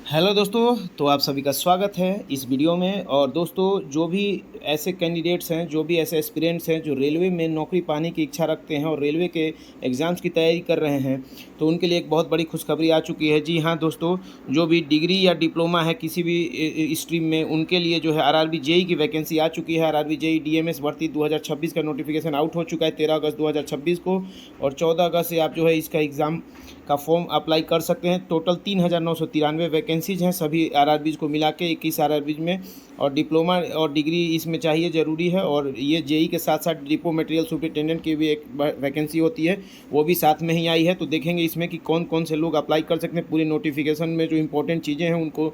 Hello दोस्तों, तो आप सभी का स्वागत है इस वीडियो में। और दोस्तों, जो भी ऐसे कैंडिडेट्स हैं, जो भी ऐसे एस्पिरेंट्स हैं जो रेलवे में नौकरी पाने की इच्छा रखते हैं और रेलवे के एग्ज़ाम्स की तैयारी कर रहे हैं, तो उनके लिए एक बहुत बड़ी खुशखबरी आ चुकी है। जी हाँ दोस्तों, जो भी डिग्री या डिप्लोमा है किसी भी स्ट्रीम में, उनके लिए जो है आरआरबी जेई की वैकेंसी आ चुकी है। आरआरबी जेई डीएमएस भर्ती 2026 का नोटिफिकेशन आउट हो चुका है 13 अगस्त 2026 को, और 14 अगस्त से आप जो है इसका एग्ज़ाम का फॉर्म अप्लाई कर सकते हैं। टोटल 3,993 वैकेंसीज़ हैं सभी आरआरबीज़ को मिला के, 21 आरआरबीज़ में। और डिप्लोमा और डिग्री इसमें चाहिए ज़रूरी है। और ये जेई के साथ साथ डिपो मटेरियल सुपरिटेंडेंट की भी एक वैकेंसी होती है, वो भी साथ में ही आई है। तो देखेंगे इसमें कि कौन कौन से लोग अप्लाई कर सकते हैं। पूरी नोटिफिकेशन में जो इंपॉर्टेंट चीज़ें हैं उनको,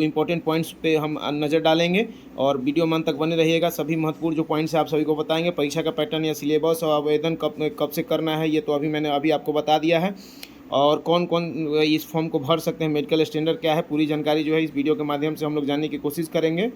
इंपॉर्टेंट पॉइंट्स पे हम नज़र डालेंगे, और वीडियो में अंत तक बने रहिएगा। सभी महत्वपूर्ण जो पॉइंट्स हैं आप सभी को बताएंगे। परीक्षा का पैटर्न या सिलेबस और आवेदन कब से करना है, ये तो मैंने अभी आपको बता दिया है। और कौन कौन इस फॉर्म को भर सकते हैं, मेडिकल स्टैंडर्ड क्या है, पूरी जानकारी जो है इस वीडियो के माध्यम से हम लोग जानने की कोशिश करेंगे।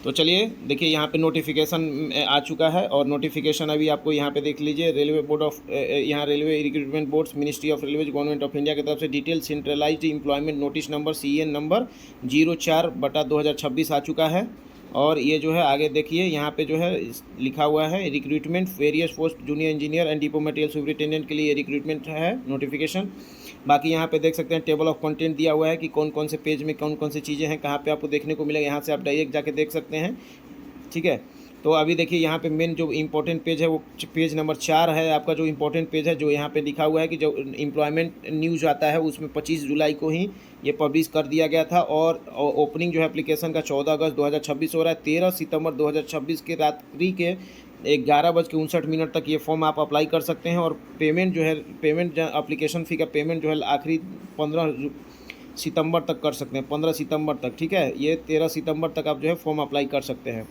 तो चलिए देखिए, यहाँ पे नोटिफिकेशन आ चुका है। और नोटिफिकेशन अभी आपको यहाँ पे देख लीजिए, रेलवे बोर्ड ऑफ यहाँ railway recruitment boards, ministry of railways, government of India की तरफ से detail centralised employment notice number CN number 04/2026 आ चुका है। और ये जो है आगे देखिए, यहाँ पे जो है लिखा हुआ है recruitment various post junior engineer and depot material superintendent के लिए रिक्रूटमेंट है नोटिफिकेशन। बाकी यहाँ पे देख सकते हैं टेबल ऑफ कंटेंट दिया हुआ है कि कौन कौन से पेज में कौन कौन सी चीज़ें हैं, कहाँ पे आपको देखने को मिलेगा। यहाँ से आप डायरेक्ट जाके देख सकते हैं, ठीक है। तो अभी देखिए यहाँ पे मेन जो इम्पोर्टेंट पेज है वो पेज नंबर 4 है आपका, जो इम्पोर्टेंट पेज है, जो यहाँ पे लिखा हुआ है कि जो एम्प्लॉयमेंट न्यूज़ आता है उसमें 25 जुलाई को ही ये पब्लिश कर दिया गया था। और ओपनिंग जो है एप्लीकेशन का 14 अगस्त 2026 हो रहा है। 13 सितंबर 2026 के रात्रि के 11:59 तक ये फॉर्म आप अप्लाई कर सकते हैं। और पेमेंट जो है, पेमेंट एप्लीकेशन फ़ी का पेमेंट जो है आखिरी 15 सितंबर तक कर सकते हैं, 15 सितंबर तक, ठीक है। ये 13 सितंबर तक आप जो है फॉर्म अप्लाई कर सकते हैं।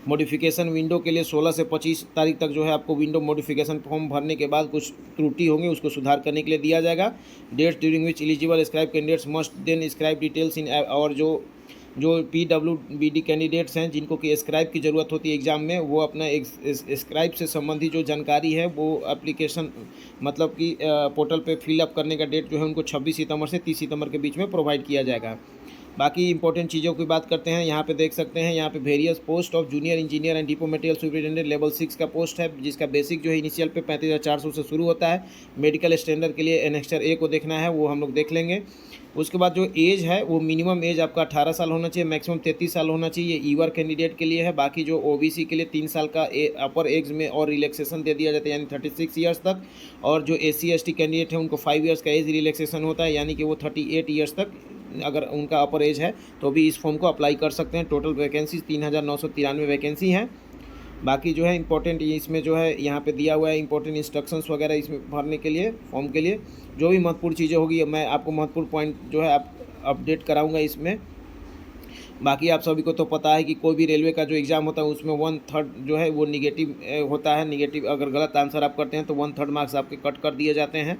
मॉडिफिकेशन विंडो के लिए 16 से 25 तारीख तक जो है आपको विंडो मॉडिफिकेशन फॉर्म भरने के बाद कुछ त्रुटि होंगी, उसको सुधार करने के लिए दिया जाएगा। Dates during which eligible scribe candidates must then scribe details in. और जो PWBD कैंडिडेट्स हैं जिनको कि स्क्राइब की ज़रूरत होती है एग्ज़ाम में, वो अपना स्क्राइब से संबंधित जो जानकारी है वो एप्लीकेशन मतलब कि पोर्टल पे फिलअप करने का डेट जो है उनको 26 सितंबर से 30 सितंबर के बीच में प्रोवाइड किया जाएगा। बाकी इंपॉर्टेंट चीज़ों की बात करते हैं। यहाँ पे देख सकते हैं, यहाँ पे various post of junior engineer and depot material superintendent level 6 का पोस्ट है, जिसका बेसिक जो है इनिशियल पे 35,400 से शुरू होता है। मेडिकल स्टैंडर्ड के लिए एनेक्स्टर A को देखना है, वो हम लोग देख लेंगे। उसके बाद जो एज है वो मिनिमम एज आपका 18 साल होना चाहिए, मैक्सिमम 33 साल होना चाहिए। ईवर कैंडिडेट के लिए है। बाकी जो OBC के लिए 3 साल का अपर एज में और रिलैक्सेशन दे दिया जाता है, यानी 36 ईयर्स तक। और जो SC ST कैंडिडेट है उनको 5 ईयर्स का एज रिलैक्सेशन होता है, यानी कि वो 38 ईयर्स तक अगर उनका अपर एज है तो भी इस फॉर्म को अप्लाई कर सकते हैं। टोटल वैकेंसी 3,993 वैकेंसी हैं। बाकी जो है इंपॉर्टेंट इसमें जो है यहाँ पे दिया हुआ है इंपॉर्टेंट इंस्ट्रक्शंस वगैरह इसमें भरने के लिए, फॉर्म के लिए जो भी महत्वपूर्ण चीज़ें होगी मैं आपको महत्वपूर्ण पॉइंट जो है आप अपडेट कराऊंगा इसमें। बाकी आप सभी को तो पता है कि कोई भी रेलवे का जो एग्ज़ाम होता है उसमें 1/3 जो है वो निगेटिव होता है। निगेटिव अगर गलत आंसर आप करते हैं तो 1/3 मार्क्स आपके कट कर दिए जाते हैं।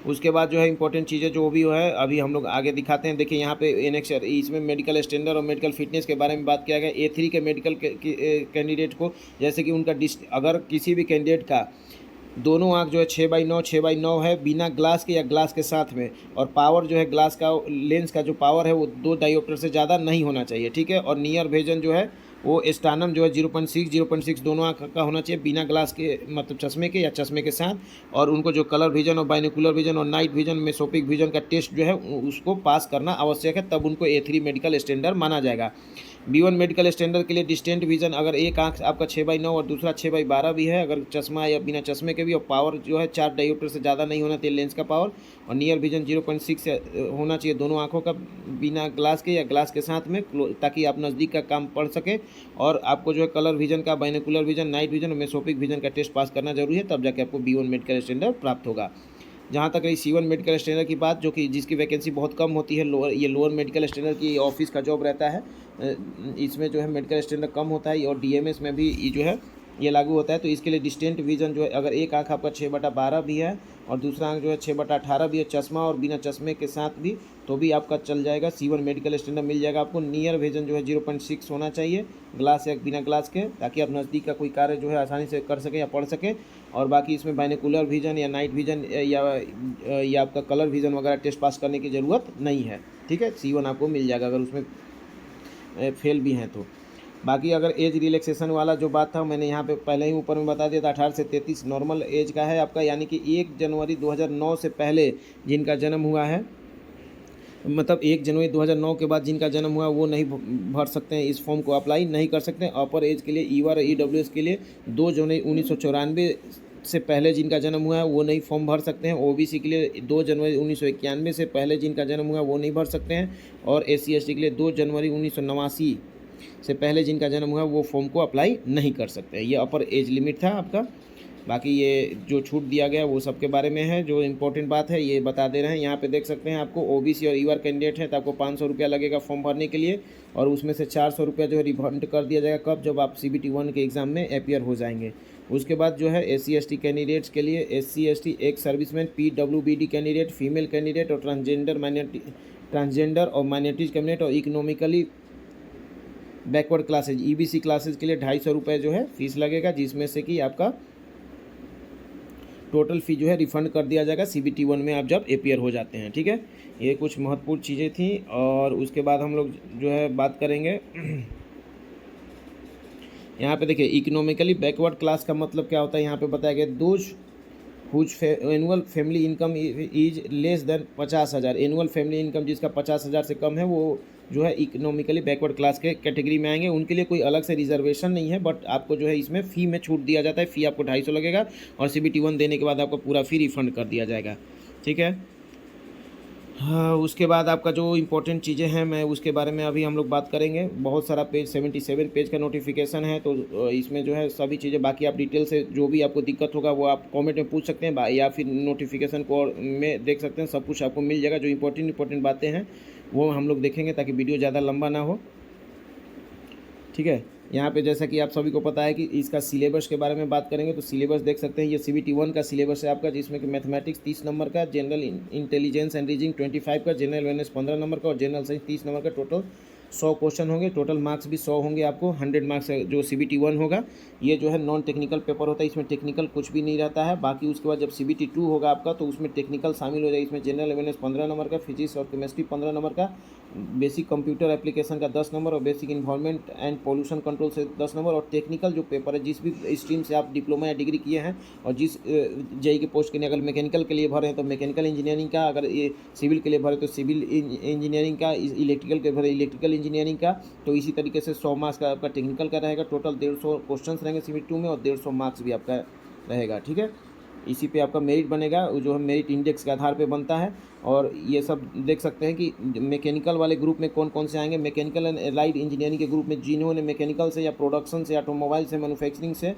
उसके बाद जो है इंपॉर्टेंट चीज़ें जो भी है अभी हम लोग आगे दिखाते हैं। देखिए यहाँ पे एनेक्सर इसमें मेडिकल स्टैंडर्ड और मेडिकल फिटनेस के बारे में बात किया गया। A3 के मेडिकल कैंडिडेट को, जैसे कि उनका अगर किसी भी कैंडिडेट का दोनों आँख जो है 6/9 है, बिना ग्लास के या ग्लास के साथ में, और पावर जो है ग्लास का लेंस का जो पावर है वो 2 डायोप्टर से ज़्यादा नहीं होना चाहिए, ठीक है। और नियर विजन जो है वो स्टानम जो है 0.6 दोनों आँख का होना चाहिए, बिना ग्लास के मतलब चश्मे के या चश्मे के साथ। और उनको जो कलर विजन और बाइनोकुलर विजन और नाइट विजन मेसोपिक विजन का टेस्ट जो है उसको पास करना आवश्यक है, तब उनको A3 मेडिकल स्टैंडर्ड माना जाएगा। B1 मेडिकल स्टैंडर्ड के लिए डिस्टेंट विजन, अगर एक आँख आपका 6/9 और दूसरा 6/12 भी है, अगर चश्मा या बिना चश्मे के भी, और पावर जो है 4 डायोप्टर से ज़्यादा नहीं होना चाहिए लेंस का पावर, और नियर विजन 0.6 होना चाहिए दोनों आँखों का, बिना ग्लास के या ग्लास के साथ में, ताकि आप नज़दीक का काम पढ़ सकें। और आपको जो है कलर विजन का, बाइनोकुलर विजन, नाइट विजन और मेसोपिक विजन का टेस्ट पास करना जरूरी है, तब जाके आपको B1 मेडिकल स्टैंडर्ड प्राप्त होगा। जहाँ तक रही C1 मेडिकल स्टैंडर्ड की बात, जो कि जिसकी वैकेंसी बहुत कम होती है, लोअर मेडिकल स्टैंडर्ड की ऑफिस का जॉब रहता है, इसमें जो है मेडिकल स्टैंडर्ड कम होता है। और DMS में भी ये जो है ये लागू होता है। तो इसके लिए डिस्टेंट विजन जो है, अगर एक आँख आपका 6/12 भी है और दूसरा आँख जो है 6/18 भी है, चश्मा और बिना चश्मे के साथ भी, तो भी आपका चल जाएगा। C1 मेडिकल स्टैंडर्ड मिल जाएगा आपको। नियर विजन जो है 0.6 होना चाहिए, ग्लास या बिना ग्लास के, ताकि आप नज़दीक का कोई कार्य जो है आसानी से कर सकें या पढ़ सकें। और बाकी इसमें बाइनोकुलर विजन या नाइट विजन या आपका कलर विजन वगैरह टेस्ट पास करने की ज़रूरत नहीं है। ठीक है, C1 आपको मिल जाएगा अगर उसमें फेल भी हैं तो। बाकी अगर एज रिलैक्सेशन वाला जो बात था, मैंने यहाँ पे पहले ही ऊपर में बता दिया था, 18 से 33 नॉर्मल एज का है आपका, यानी कि 1 जनवरी 2009 से पहले जिनका जन्म हुआ है, मतलब 1 जनवरी 2009 के बाद जिनका जन्म हुआ वो नहीं भर सकते हैं, इस फॉर्म को अप्लाई नहीं कर सकते हैं। अपर एज के लिए ईवर और EWS के लिए 2 जनवरी 1994 से पहले जिनका जन्म हुआ है वो नहीं फॉर्म भर सकते हैं। OBC के लिए 2 जनवरी 1991 से पहले जिनका जन्म हुआ है वो नहीं भर सकते हैं। और SC ST के लिए 2 जनवरी 1989 से पहले जिनका जन्म हुआ वो फॉर्म को अप्लाई नहीं कर सकते। ये अपर एज लिमिट था आपका। बाकी ये जो छूट दिया गया वो सबके बारे में है। जो इम्पोर्टेंट बात है ये बता दे रहे हैं। यहाँ पे देख सकते हैं आपको OBC और ईवर कैंडिडेट है तो आपको 500 रुपया लगेगा फॉर्म भरने के लिए, और उसमें से 400 रुपया जो है रिफंड कर दिया जाएगा। कब? जब आप CBT 1 के एग्ज़ाम में अपीयर हो जाएंगे। उसके बाद जो है SC ST कैंडिडेट्स के लिए, SC ST ex serviceman, PWBD candidate, female candidate और ट्रांसजेंडर और माइनॉरिटीज कैंडिडेट और economically backward classes EBC classes के लिए 250 रुपये जो है फीस लगेगा, जिसमें से कि आपका टोटल फ़ी जो है रिफ़ंड कर दिया जाएगा CBT 1 में आप जब अपीयर हो जाते हैं। ठीक है, ये कुछ महत्वपूर्ण चीज़ें थी। और उसके बाद हम लोग जो है बात करेंगे यहाँ पे देखिए, इकोनॉमिकली बैकवर्ड क्लास का मतलब क्या होता है। यहाँ पे बताया गया those whose annual family income is less than 50,000। Annual family income जिसका 50,000 से कम है वो जो है इकोनॉमिकली बैकवर्ड क्लास के कैटेगरी में आएंगे। उनके लिए कोई अलग से रिजर्वेशन नहीं है, बट आपको जो है इसमें फ़ी में छूट दिया जाता है। फ़ी आपको 250 लगेगा और CBT 1 देने के बाद आपको पूरा फ़ी रिफ़ंड कर दिया जाएगा। ठीक है, हाँ, उसके बाद आपका जो इम्पोर्टेंट चीज़ें हैं मैं उसके बारे में अभी हम लोग बात करेंगे। बहुत सारा पेज 77 पेज का नोटिफिकेशन है, तो इसमें जो है सभी चीज़ें, बाकी आप डिटेल से जो भी आपको दिक्कत होगा वो आप कमेंट में पूछ सकते हैं या फिर नोटिफिकेशन को में देख सकते हैं। सब कुछ आपको मिल जाएगा। जो इंपॉर्टेंट बातें हैं वो हम लोग देखेंगे ताकि वीडियो ज़्यादा लंबा ना हो। ठीक है, यहाँ पे जैसा कि आप सभी को पता है कि इसका सिलेबस के बारे में बात करेंगे, तो सिलेबस देख सकते हैं। ये CBT 1 का सिलेबस है आपका, जिसमें कि मैथमेटिक्स 30 नंबर का, जनरल इंटेलिजेंस एंड रीजनिंग 25 का, जनरल अवेयरनेस 15 नंबर का और जनरल साइंस 30 नंबर का। टोटल 100 क्वेश्चन होंगे। टोटल मार्क्स भी 100 होंगे आपको। 100 मार्क्स जो CBT 1 होगा। ये जो है नॉन टेक्निकल पेपर होता है, इसमें टेक्निकल कुछ भी नहीं रहता है। बाकी उसके बाद जब CBT 2 होगा आपका तो उसमें टेक्निकल शामिल हो जाएगा। इसमें जनरल अवेयरनेस 15 नंबर का, फिजिक्स और केमिस्ट्री 15 नंबर का, बेसिक कंप्यूटर एप्लीकेशन का 10 नंबर और basic environment and pollution control से 10 नंबर। और टेक्निकल जो पेपर है, जिस भी स्ट्रीम से आप डिप्लोमा या डिग्री किए हैं और जिस JEE के पोस्ट के लिए, अगर मैकेनिकल के लिए भरे हैं तो मैकेनिकल इंजीनियरिंग का, अगर ये सिविल के लिए भरे तो सिविल इंजीनियरिंग का, इलेक्ट्रिकल के भरे इलेक्ट्रिकल इंजीनियरिंग का। तो इसी तरीके से 100 मार्क्स का आपका टेक्निकल का रहेगा। टोटल 150 क्वेश्चन रहेंगे CBT 2 में और 150 मार्क्स भी आपका रहेगा। ठीक है, इसी पे आपका मेरिट बनेगा, जो है मेरिट इंडेक्स के आधार पे बनता है। और ये सब देख सकते हैं कि मैकेनिकल वाले ग्रुप में कौन कौन से आएंगे। मैकेनिकल एंड एलाइड इंजीनियरिंग के ग्रुप में जिन्होंने मैकेनिकल से या प्रोडक्शन से, ऑटोमोबाइल से, मैन्युफैक्चरिंग से,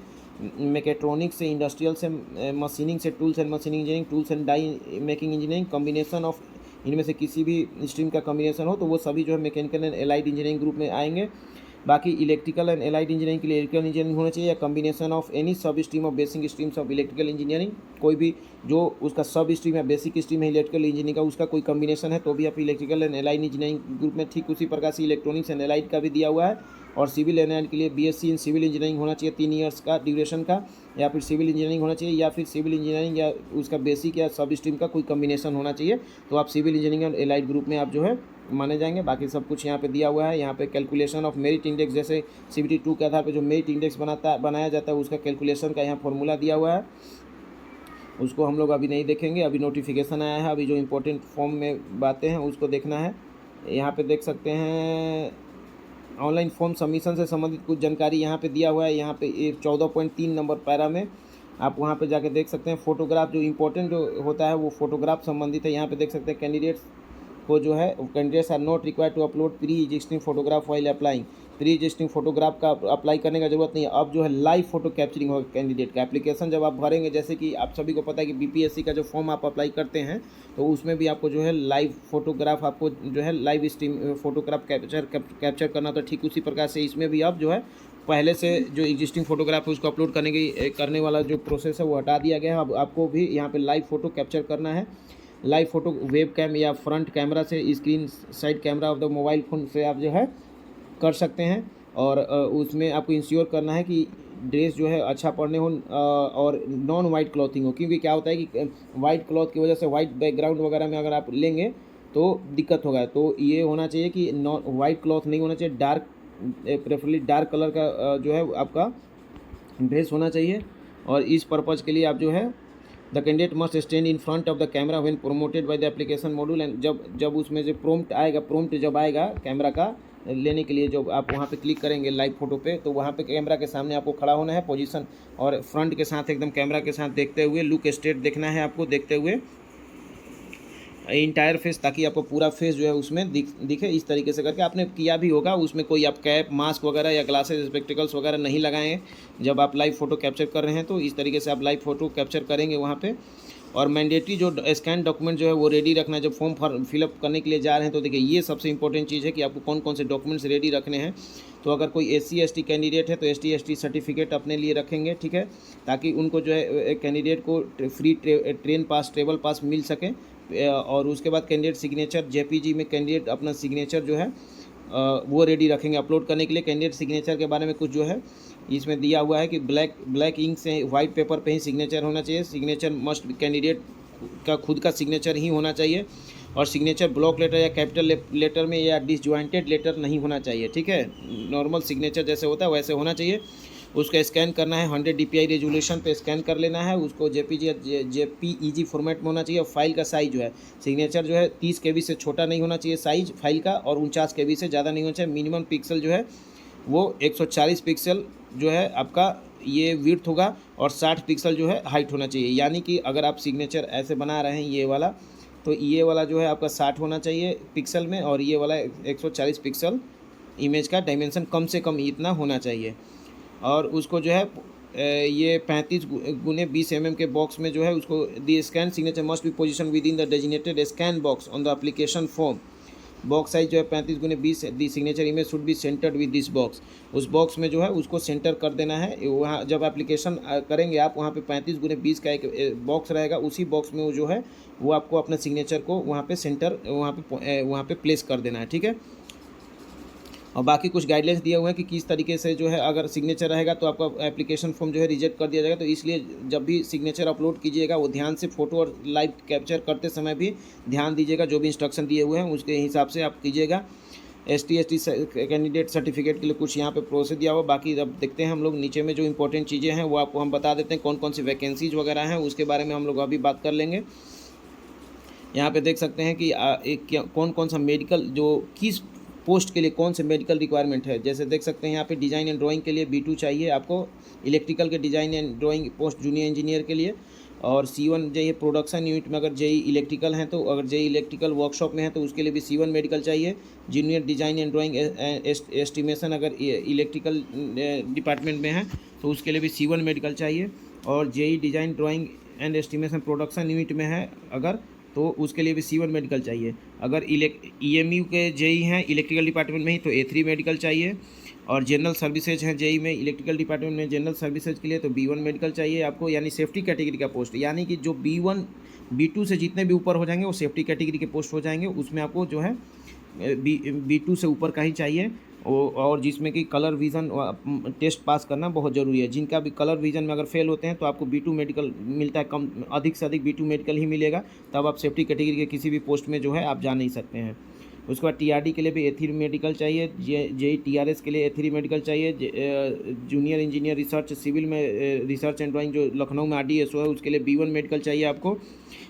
मैकेट्रॉनिक्स से, इंडस्ट्रियल से, मशीनिंग से, tools and machining engineering, tools and die making engineering, combination of इनमें से किसी भी स्ट्रीम का कॉम्बिनेशन हो तो वो सभी जो है mechanical and allied engineering group में आएंगे। बाकी इलेक्ट्रिकल एंड एलाइड इंजीनियरिंग के लिए इलेक्ट्रिकल इंजीनियरिंग होना चाहिए या कॉम्बिनेशन ऑफ एनी सब stream of basic streams of electrical engineering. कोई भी जो उसका सब स्ट्रीम या बेसिक स्ट्रीम है इलेक्ट्रिकल इंजीनियरिंग का, उसका कोई कॉम्बिनेशन है तो भी आप electrical and allied engineering group में। ठीक उसी प्रकार से इलेक्ट्रॉनिक्स एंड एलाइड का भी दिया हुआ है। और सिविल एंड एलाइड के लिए BSc इन सिविल इंजीनियरिंग होना चाहिए 3 ईयर्स का ड्यूरेशन का, या फिर सिविल इंजीनियरिंग होना चाहिए, या फिर सिविल इंजीनियरिंग या उसका बेसिक या सब स्ट्रीम का कोई कॉम्बिनेशन होना चाहिए। तो आप सिविल इंजीनियरिंग और एलाइड ग्रुप में आप जो है माने जाएंगे। बाकी सब कुछ यहाँ पे दिया हुआ है। यहाँ पे कैलकुलेशन ऑफ मेरिट इंडेक्स, जैसे CBT 2 के आधार पे जो मेरिट इंडेक्स बनाया जाता है उसका कैलकुलेशन का यहाँ फॉर्मूला दिया हुआ है। उसको हम लोग अभी नहीं देखेंगे, अभी नोटिफिकेशन आया है। अभी जो इम्पोर्टेंट फॉर्म में बातें हैं उसको देखना है। यहाँ पे देख सकते हैं ऑनलाइन फॉर्म सबमिशन से संबंधित कुछ जानकारी यहाँ पे दिया हुआ है। यहाँ पे 14.3 नंबर पैरा में आप वहाँ पे जाके देख सकते हैं। फोटोग्राफ जो इम्पोर्टेंट जो होता है वो फोटोग्राफ संबंधित है। यहाँ पे देख सकते हैं कैंडिडेट्स को जो है, candidates are not required to upload pre existing photograph while applying. Pre existing photograph का अप्लाई करने का जरूरत नहीं है। अब जो है लाइव फोटो कैप्चरिंग होगा कैंडिडेट का। एप्लीकेशन जब आप भरेंगे, जैसे कि आप सभी को पता है कि BPSC का जो फॉर्म आप अप्लाई करते हैं तो उसमें भी आपको जो है लाइव फोटोग्राफ, आपको जो है लाइव स्ट्रीम फोटोग्राफ कैप्चर करना, तो ठीक उसी प्रकार से इसमें भी आप जो है पहले से जो एग्जिस्टिंग फोटोग्राफ है उसको अपलोड करने वाला जो प्रोसेस है वो हटा दिया गया है। अब आपको भी यहाँ पे लाइव फ़ोटो कैप्चर करना है। लाइव फ़ोटो वेब कैम या फ्रंट कैमरा से, screen side camera off the mobile phone से आप जो है कर सकते हैं। और उसमें आपको इंश्योर करना है कि ड्रेस जो है अच्छा पड़ने हो और नॉन वाइट क्लॉथिंग हो, क्योंकि क्या होता है कि वाइट क्लॉथ की वजह से वाइट बैकग्राउंड वगैरह में अगर आप लेंगे तो दिक्कत होगा। तो ये होना चाहिए कि नॉन वाइट क्लॉथ नहीं होना चाहिए, डार्क प्रेफरली डार्क कलर का जो है आपका ड्रेस होना चाहिए। और इस पर्पज़ के लिए आप जो है the candidate must stand in front of the camera when promoted by the application module. And जब उसमें जो प्रॉम्प्ट जब आएगा कैमरा का लेने के लिए, जब आप वहाँ पे क्लिक करेंगे लाइव फोटो पे, तो वहाँ पे कैमरा के सामने आपको खड़ा होना है पोजीशन, और फ्रंट के साथ एकदम कैमरा के साथ देखते हुए, लुक स्ट्रेट देखना है आपको, देखते हुए इंटायर फेस, ताकि आपको पूरा फेस जो है उसमें दिखे। इस तरीके से करके आपने किया भी होगा। उसमें कोई आप कैप, मास्क वगैरह या ग्लासेस, स्पेक्टिकल्स वगैरह नहीं लगाएं जब आप लाइव फ़ोटो कैप्चर कर रहे हैं। तो इस तरीके से आप लाइव फ़ोटो कैप्चर करेंगे वहाँ पे। और मैंडेटरी जो स्कैन डॉक्यूमेंट जो है वो रेडी रखना है जब फॉर्म फिलअप करने के लिए जा रहे हैं। तो देखिए ये सबसे इंपॉर्टेंट चीज़ है कि आपको कौन कौन से डॉक्यूमेंट्स रेडी रखने हैं। तो अगर कोई SC ST कैंडिडेट है तो ST ST सर्टिफिकेट अपने लिए रखेंगे, ठीक है, ताकि उनको जो है कैंडिडेट को फ्री ट्रेन पास, ट्रेवल पास मिल सके। और उसके बाद कैंडिडेट सिग्नेचर, JPG में कैंडिडेट अपना सिग्नेचर जो है वो रेडी रखेंगे अपलोड करने के लिए। कैंडिडेट सिग्नेचर के बारे में कुछ जो है इसमें दिया हुआ है कि ब्लैक इंक से वाइट पेपर पे ही सिग्नेचर होना चाहिए। सिग्नेचर मस्ट कैंडिडेट का खुद का सिग्नेचर ही होना चाहिए। और सिग्नेचर ब्लॉक लेटर या कैपिटल लेटर में या डिसजॉइंटेड लेटर नहीं होना चाहिए, ठीक है। नॉर्मल सिग्नेचर जैसे होता है वैसे होना चाहिए। उसका स्कैन करना है, 100 DPI रेजोल्यूशन पे स्कैन कर लेना है उसको। JPG या JPEG फॉर्मेट में होना चाहिए। और फाइल का साइज़ जो है, सिग्नेचर जो है 30 KB से छोटा नहीं होना चाहिए साइज़ फाइल का, और 49 KB से ज़्यादा नहीं होना चाहिए। मिनिमम पिक्सल जो है वो 140 पिक्सल जो है आपका ये विड्थ होगा, और 60 पिक्सल जो है हाइट होना चाहिए। यानी कि अगर आप सिग्नेचर ऐसे बना रहे हैं ये वाला, तो ये वाला जो है आपका 60 होना चाहिए पिक्सल में, और ये वाला 140 पिक्सल इमेज का डायमेंशन कम से कम इतना होना चाहिए। और उसको जो है ये 35 × 20 mm के बॉक्स में जो है उसको the scan signature must be position within the designated scan box on the application form. Box size जो है 35 × 20, the signature image should be centred with this box. उस बॉक्स में जो है उसको सेंटर कर देना है। वहाँ जब एप्लीकेशन करेंगे आप, वहाँ पे 35 × 20 का एक बॉक्स रहेगा, उसी बॉक्स में वो जो है वो आपको अपने सिग्नेचर को वहाँ पे सेंटर वहाँ पे प्लेस कर देना है, ठीक है। और बाकी कुछ गाइडलाइंस दिए हुए हैं कि किस तरीके से जो है अगर सिग्नेचर रहेगा तो आपका एप्लीकेशन फॉर्म जो है रिजेक्ट कर दिया जाएगा। तो इसलिए जब भी सिग्नेचर अपलोड कीजिएगा वो ध्यान से फ़ोटो और लाइव कैप्चर करते समय भी ध्यान दीजिएगा। जो भी इंस्ट्रक्शन दिए हुए हैं उसके हिसाब से आप कीजिएगा। ST ST कैंडिडेट सर्टिफिकेट के लिए कुछ यहाँ पे प्रोसेस दिया हुआ। बाकी अब देखते हैं हम लोग नीचे में जो इंपॉर्टेंट चीज़ें हैं वो आपको हम बता देते हैं। कौन कौन सी वैकेंसीज वगैरह हैं उसके बारे में हम लोग अभी बात कर लेंगे। यहाँ पे देख सकते हैं कि कौन कौन सा मेडिकल, जो किस पोस्ट के लिए कौन से मेडिकल रिक्वायरमेंट है। जैसे देख सकते हैं यहाँ पे डिज़ाइन एंड ड्राइंग के लिए B2 चाहिए आपको। इलेक्ट्रिकल के design and drawing post junior engineer के लिए। और C1 चाहिए प्रोडक्शन यूनिट में, अगर JE इलेक्ट्रिकल हैं तो, अगर JE इलेक्ट्रिकल वर्कशॉप में है तो उसके लिए भी C1 मेडिकल चाहिए। Junior design and drawing estimation अगर इलेक्ट्रिकल डिपार्टमेंट में है तो उसके लिए भी C1 मेडिकल चाहिए। और JE design drawing and estimation production unit में है अगर, तो उसके लिए भी C1 मेडिकल चाहिए। अगर EMU के JE हैं इलेक्ट्रिकल डिपार्टमेंट में ही तो A3 मेडिकल चाहिए। और जनरल सर्विसेज हैं JE में इलेक्ट्रिकल डिपार्टमेंट में जनरल सर्विसेज के लिए तो B1 मेडिकल चाहिए आपको, यानी सेफ्टी कैटेगरी का पोस्ट। यानी कि जो B1 B2 से जितने भी ऊपर हो जाएंगे वो सेफ्टी कैटेगरी के पोस्ट हो जाएंगे। उसमें आपको जो है B2 से ऊपर का ही चाहिए। और जिसमें कि कलर विज़न टेस्ट पास करना बहुत ज़रूरी है। जिनका भी कलर विज़न में अगर फेल होते हैं तो आपको B2 मेडिकल मिलता है, कम अधिक से अधिक B2 मेडिकल ही मिलेगा। तब आप सेफ्टी कैटेगरी के किसी भी पोस्ट में जो है आप जा नहीं सकते हैं। उसके बाद TRD के लिए भी A3 मेडिकल चाहिए। JE TRS के लिए A3 मेडिकल चाहिए। जूनियर इंजीनियर रिसर्च सिविल में रिसर्च एंड ड्राइंग जो लखनऊ में RDSO है उसके लिए B1 मेडिकल चाहिए आपको।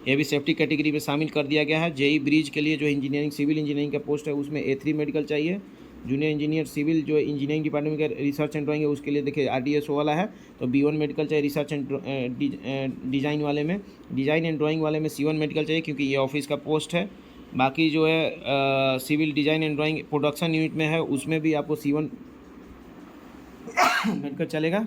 ये भी सेफ्टी कैटेगरी में शामिल कर दिया गया है। JE ब्रिज के लिए जो इंजीनियरिंग सिविल इंजीनियरिंग का पोस्ट है उसमें A3 मेडिकल चाहिए। जूनियर इंजीनियर सिविल जो इंजीनियरिंग डिपार्टमेंट का रिसर्च एंड ड्राइंग है उसके लिए देखिए RDSO वाला है तो B1 मेडिकल चाहिए। रिसर्च एंड डिज़ाइन वाले में, डिज़ाइन एंड ड्राइंग वाले में C1 मेडिकल चाहिए क्योंकि ये ऑफिस का पोस्ट है। बाकी जो है civil design and drawing production unit में है उसमें भी आपको C1 मेडिकल चलेगा।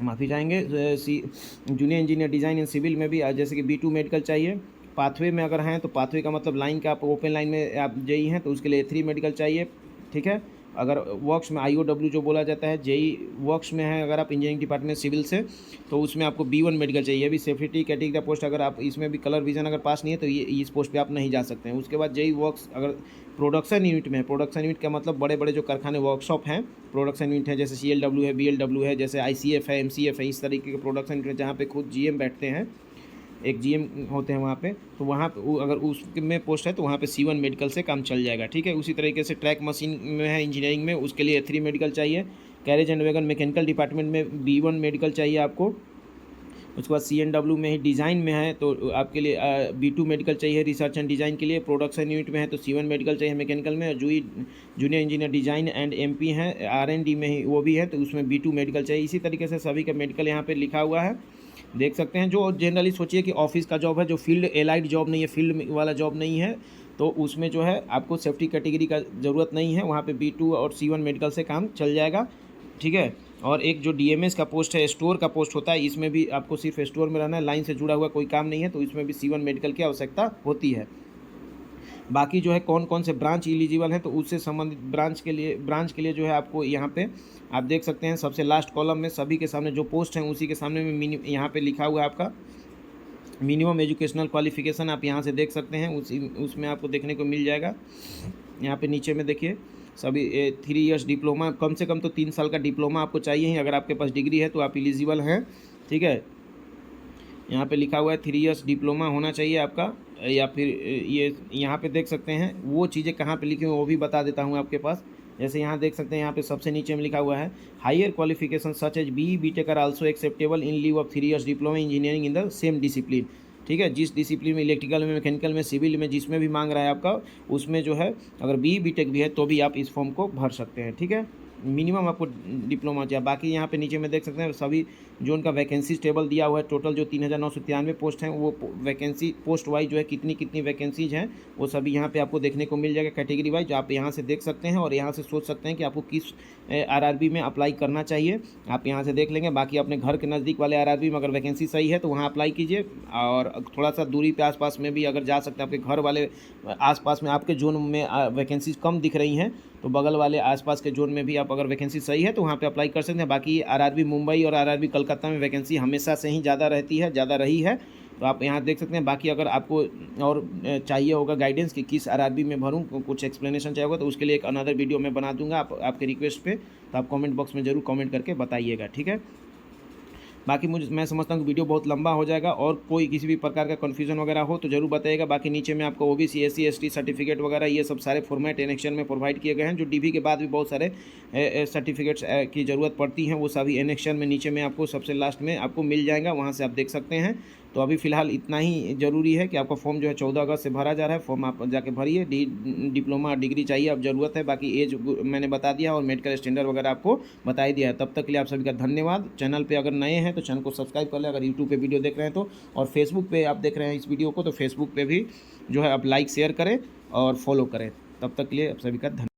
माफ़ी चाहेंगे। Junior engineer design and civil में भी जैसे कि B2 मेडिकल चाहिए। पाथवे में अगर हैं तो पाथवे का मतलब लाइन का, आप ओपन लाइन में आप JE हैं तो उसके लिए A3 मेडिकल चाहिए, ठीक है। अगर वर्क्स में IOW जो बोला जाता है, JEE वर्क्स में है अगर आप इंजीनियरिंग डिपार्टमेंट सिविल से, तो उसमें आपको B1 मेडिकल चाहिए। अभी सेफ्टी कैटेगरी का पोस्ट अगर आप इसमें भी कलर विजन अगर पास नहीं है तो ये इस पोस्ट पे आप नहीं जा सकते हैं। उसके बाद JEE वर्क्स अगर प्रोडक्शन यूनिट में है, प्रोडक्शन यूनिट का मतलब बड़े बड़े जो कारखाने वर्कशॉप हैं, प्रोडक्शन यूनिट है, जैसे CLW है, BLW है, जैसे ICF है, MCF है, इस तरीके के प्रोडक्शन यूनिट जहाँ पे खुद GM बैठते हैं, एक GM होते हैं वहाँ पे, तो वहाँ पे अगर उसमें पोस्ट है तो वहाँ पे C1 मेडिकल से काम चल जाएगा, ठीक है। उसी तरीके से ट्रैक मशीन में है इंजीनियरिंग में, उसके लिए 3 मेडिकल चाहिए। Carriage and wagon mechanical department में B1 मेडिकल चाहिए आपको। उसके बाद CNW में ही डिज़ाइन में है तो आपके लिए B2 मेडिकल चाहिए रिसर्च एंड डिज़ाइन के लिए। प्रोडक्शन यूनिट में है तो C1 मेडिकल चाहिए मैकेनिकल में। Junior engineer design and MP है, R&D में ही वो भी है तो उसमें B2 मेडिकल चाहिए। इसी तरीके से सभी का मेडिकल यहाँ पे लिखा हुआ है, देख सकते हैं। जो जनरली सोचिए कि ऑफिस का जॉब है, जो फील्ड एलाइड जॉब नहीं है, फील्ड वाला जॉब नहीं है, तो उसमें जो है आपको सेफ्टी कैटेगरी का ज़रूरत नहीं है, वहाँ पे B2 और C1 मेडिकल से काम चल जाएगा, ठीक है। और एक जो DMS का पोस्ट है, स्टोर का पोस्ट होता है, इसमें भी आपको सिर्फ स्टोर में रहना है, लाइन से जुड़ा हुआ कोई काम नहीं है, तो इसमें भी C1 मेडिकल की आवश्यकता होती है। बाकी जो है कौन कौन से ब्रांच एलिजिबल हैं, तो उससे संबंधित ब्रांच के लिए जो है आपको यहाँ पे आप देख सकते हैं सबसे लास्ट कॉलम में सभी के सामने जो पोस्ट हैं उसी के सामने में यहाँ पे लिखा हुआ है आपका मिनिमम एजुकेशनल क्वालिफिकेशन, आप यहाँ से देख सकते हैं, उसमें आपको देखने को मिल जाएगा। यहाँ पे नीचे में देखिए सभी 3 इयर्स डिप्लोमा, कम से कम तो 3 साल का डिप्लोमा आपको चाहिए ही, अगर आपके पास डिग्री है तो आप एलिजिबल हैं, ठीक है। यहाँ पे लिखा हुआ है 3 इयर्स डिप्लोमा होना चाहिए आपका, या फिर ये यहाँ पे देख सकते हैं वो चीज़ें कहाँ पे लिखी हुई वो भी बता देता हूँ आपके पास। जैसे यहाँ देख सकते हैं, यहाँ पे सबसे नीचे में लिखा हुआ है higher qualification such as BE BTech are also acceptable in lieu of 3 years diploma engineering in the same discipline, ठीक है। जिस डिसिप्लिन में, इलेक्ट्रिकल में, मैकेनिकल में, सिविल में, जिसमें भी मांग रहा है आपका, उसमें जो है अगर BE BTech भी है तो भी आप इस फॉर्म को भर सकते हैं, ठीक है। मिनिमम आपको डिप्लोमा चाहिए। बाकी यहाँ पे नीचे में देख सकते हैं सभी जो उनका वैकेंसी टेबल दिया हुआ है, टोटल जो 3993 पोस्ट हैं, वो वैकेंसी पोस्ट वाइज जो है कितनी कितनी वैकेंसीज हैं वो सभी यहाँ पे आपको देखने को मिल जाएगा कैटेगरी वाइज। आप यहाँ से देख सकते हैं और यहाँ से सोच सकते हैं कि आपको किस RRB में अप्लाई करना चाहिए, आप यहाँ से देख लेंगे। बाकी अपने घर के नज़दीक वाले RRB में अगर वैकेंसी सही है तो वहाँ अप्लाई कीजिए, और थोड़ा सा दूरी पे आसपास में भी अगर जा सकते हैं, आपके घर वाले आसपास में आपके जोन में वैकेंसीज कम दिख रही हैं तो बगल वाले आसपास के जोन में भी आप अगर वैकेंसी सही है तो वहाँ पे अप्लाई कर सकते हैं। बाकी RRB मुंबई और RRB कलकत्ता में वैकेंसी हमेशा से ही ज़्यादा रहती है, ज़्यादा रही है, तो आप यहाँ देख सकते हैं। बाकी अगर आपको और चाहिए होगा गाइडेंस कि किस RRB में भरूँ, कुछ एक्सप्लेनेशन चाहिए होगा तो उसके लिए एक अनदर वीडियो मैं बना दूंगा आपके रिक्वेस्ट पे, तो आप कमेंट बॉक्स में ज़रूर कमेंट करके बताइएगा, ठीक है। बाकी मैं समझता हूँ कि वीडियो बहुत लंबा हो जाएगा, और कोई किसी भी प्रकार का कन्फ्यूजन वगैरह हो तो जरूर बताइएगा। बाकी नीचे में आपको OBC SC ST सर्टिफिकेट वगैरह ये सब सारे फॉर्मेट एनेक्शन में प्रोवाइड किए गए हैं। जो DV के बाद भी बहुत सारे सर्टिफिकेट्स की ज़रूरत पड़ती हैं, वो सभी एनेक्शन में नीचे में आपको सबसे लास्ट में आपको मिल जाएगा, वहाँ से आप देख सकते हैं। तो अभी फ़िलहाल इतना ही ज़रूरी है कि आपका फॉर्म जो है 14 अगस्त से भरा जा रहा है, फॉर्म आप जाके भरिए। डिप्लोमा डिग्री चाहिए अब ज़रूरत है, बाकी एज मैंने बता दिया और मेडिकल स्टैंडर्ड वगैरह आपको बता ही दिया है। तब तक के लिए आप सभी का धन्यवाद। चैनल पे अगर नए हैं तो चैनल को सब्सक्राइब कर लें, अगर यूट्यूब पे वीडियो देख रहे हैं तो, और फेसबुक पे आप देख रहे हैं इस वीडियो को तो फेसबुक पे भी जो है आप लाइक शेयर करें और फॉलो करें। तब तक के लिए आप सभी का धन्यवाद।